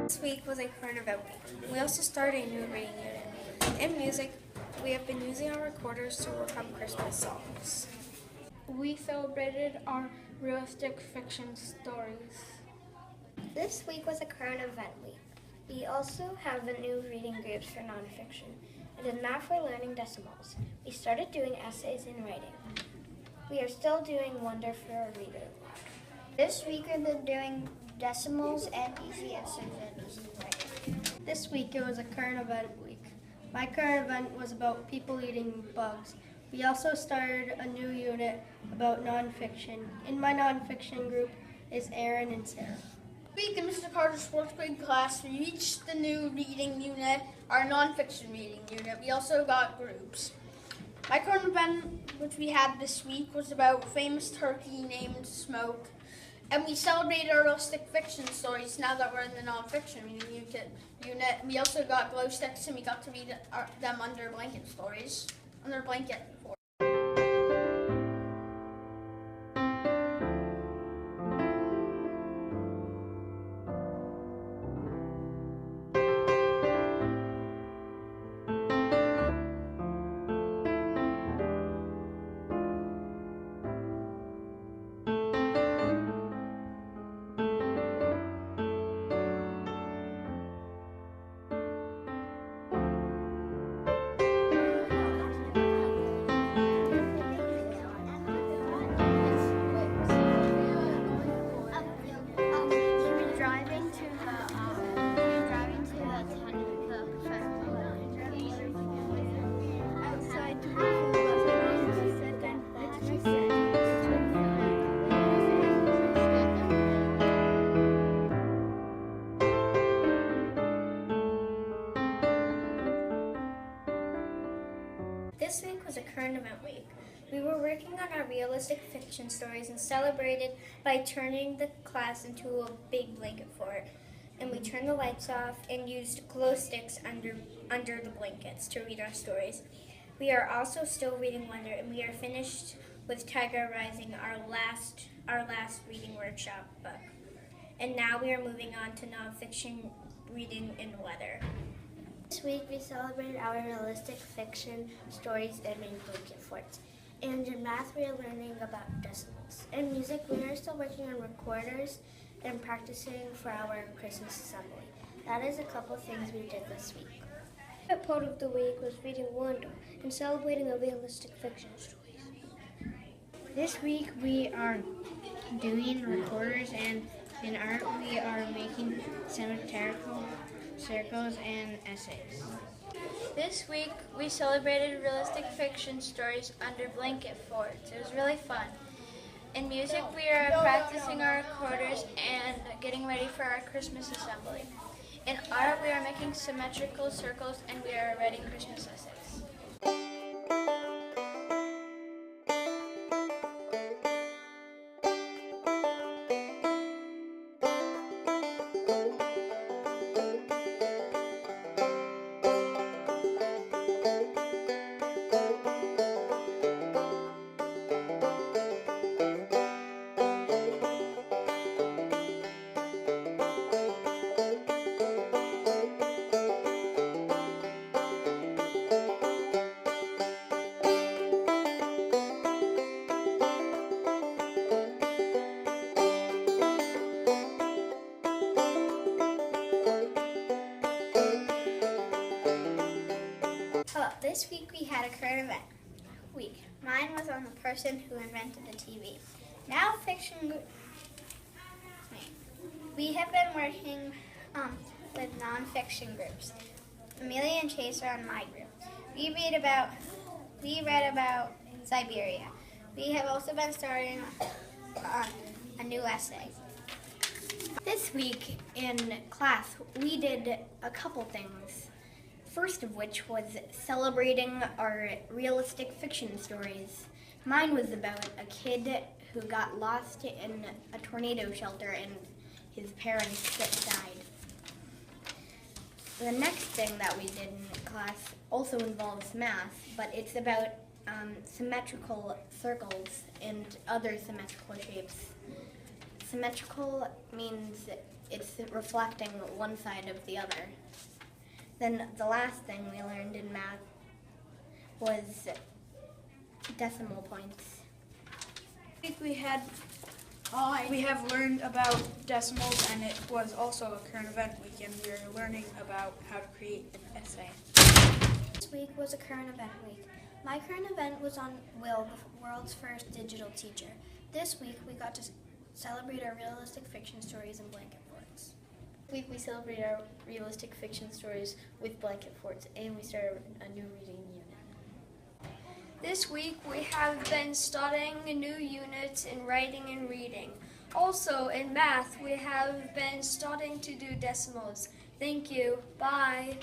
This week was a current event week. We also started a new reading unit. In music, we have been using our recorders to work on Christmas songs. We celebrated our realistic fiction stories. This week was a current event week. We also have the new reading groups for nonfiction. And in math, we're learning decimals. We started doing essays and writing. We are still doing Wonder for a Reader. This week we've been doing decimals and easy essays and easy writing. This week it was a current event week. My current event was about people eating bugs. We also started a new unit about nonfiction. In my nonfiction group is Aaron and Sarah. This week in Mr. Carter's fourth grade class, we reached the new reading unit, our nonfiction reading unit. We also got groups. My current event, which we had this week, was about a famous turkey named Smoke. And we celebrated our realistic fiction stories now that we're in the nonfiction reading unit. We also got glow sticks and we got to read them under blanket stories. Under blanket. This week was a current event week. We were working on our realistic fiction stories and celebrated by turning the class into a big blanket fort. And we turned the lights off and used glow sticks under the blankets to read our stories. We are also still reading Wonder, and we are finished with Tiger Rising, our last reading workshop book. And now we are moving on to nonfiction reading in weather. This week we celebrated our realistic fiction stories and made blanket forts. And in math we are learning about decimals. In music we are still working on recorders and practicing for our Christmas assembly. That is a couple things we did this week. A part of the week was reading Wonder and celebrating our realistic fiction stories. This week we are doing recorders, and in art we are making symmetrical circles and essays. This week, we celebrated realistic fiction stories under blanket forts. It was really fun. In music, we are practicing our recorders and getting ready for our Christmas assembly. In art, we are making symmetrical circles and we are writing Christmas essays. Hello, this week we had a current event week. Mine was on the person who invented the TV. Now fiction. We have been working with nonfiction groups. Amelia and Chase are on my group. We read about Siberia. We have also been starting on a new essay. This week in class we did a couple things. First of which was celebrating our realistic fiction stories. Mine was about a kid who got lost in a tornado shelter and his parents died. The next thing that we did in class also involves math, but it's about symmetrical circles and other symmetrical shapes. Symmetrical means it's reflecting one side of the other. Then the last thing we learned in math was decimal points. I think we have learned about decimals, and it was also a current event weekend. We were learning about how to create an essay. This week was a current event week. My current event was on Will, the world's first digital teacher. This week we got to celebrate our realistic fiction stories and blanket forts. This week we celebrate our realistic fiction stories with blanket forts, and we started a new reading unit. This week we have been studying new units in writing and reading. Also in math we have been studying to do decimals. Thank you. Bye.